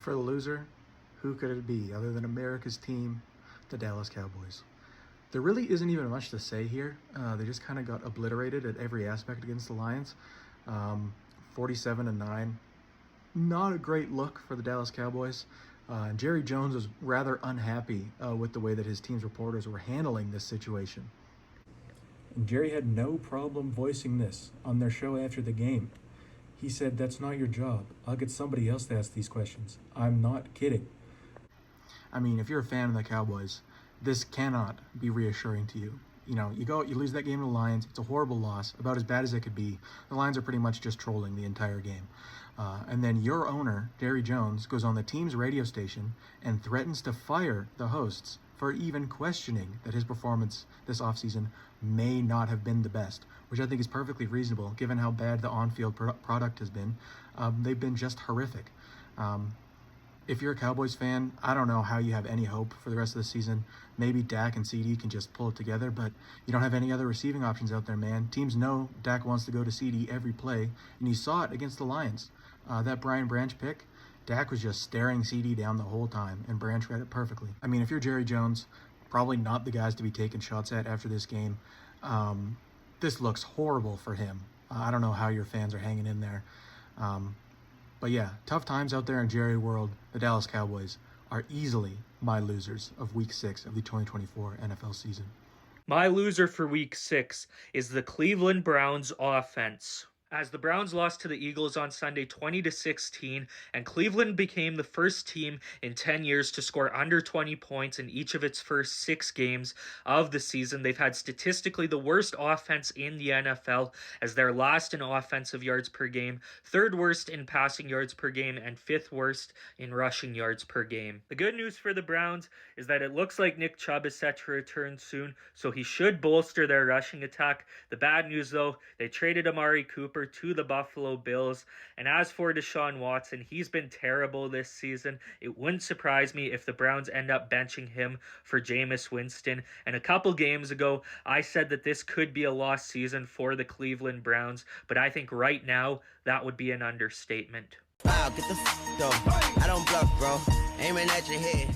For the loser, who could it be other than America's team, the Dallas Cowboys? There really isn't even much to say here. They just kind of got obliterated at every aspect against the Lions. 47-9. Not a great look for the Dallas Cowboys. And Jerry Jones was rather unhappy with the way that his team's reporters were handling this situation. And Jerry had no problem voicing this on their show after the game. He said, "That's not your job. I'll get somebody else to ask these questions. I'm not kidding." I mean, if you're a fan of the Cowboys, this cannot be reassuring to you. You know, you lose that game to the Lions. It's a horrible loss, about as bad as it could be. The Lions are pretty much just trolling the entire game. And then your owner, Jerry Jones, goes on the team's radio station and threatens to fire the hosts for even questioning that his performance this offseason may not have been the best, which I think is perfectly reasonable given how bad the on-field product has been. They've been just horrific. If you're a Cowboys fan, I don't know how you have any hope for the rest of the season. Maybe Dak and CD can just pull it together, but you don't have any other receiving options out there, man. Teams know Dak wants to go to CD every play, and you saw it against the Lions. That Brian Branch pick, Dak was just staring CD down the whole time, and Branch read it perfectly. I mean, if you're Jerry Jones, probably not the guys to be taking shots at after this game. This looks horrible for him. I don't know how your fans are hanging in there. But yeah, tough times out there in Jerry world. The Dallas Cowboys are easily my losers of Week 6 of the 2024 NFL season. My loser for week 6 is the Cleveland Browns offense. As the Browns lost to the Eagles on Sunday 20-16, and Cleveland became the first team in 10 years to score under 20 points in each of its first 6 games of the season. They've had statistically the worst offense in the NFL, as they're last in offensive yards per game, 3rd worst in passing yards per game, and 5th worst in rushing yards per game. The good news for the Browns is that it looks like Nick Chubb is set to return soon, so he should bolster their rushing attack. The bad news, though, they traded Amari Cooper to the Buffalo Bills. And as for Deshaun Watson, he's been terrible this season. It wouldn't surprise me if the Browns end up benching him for Jameis Winston. And a couple games ago, I said that this could be a lost season for the Cleveland Browns, but I think right now that would be an understatement. Wow, get the go. I don't bluff, bro. Aiming at your head.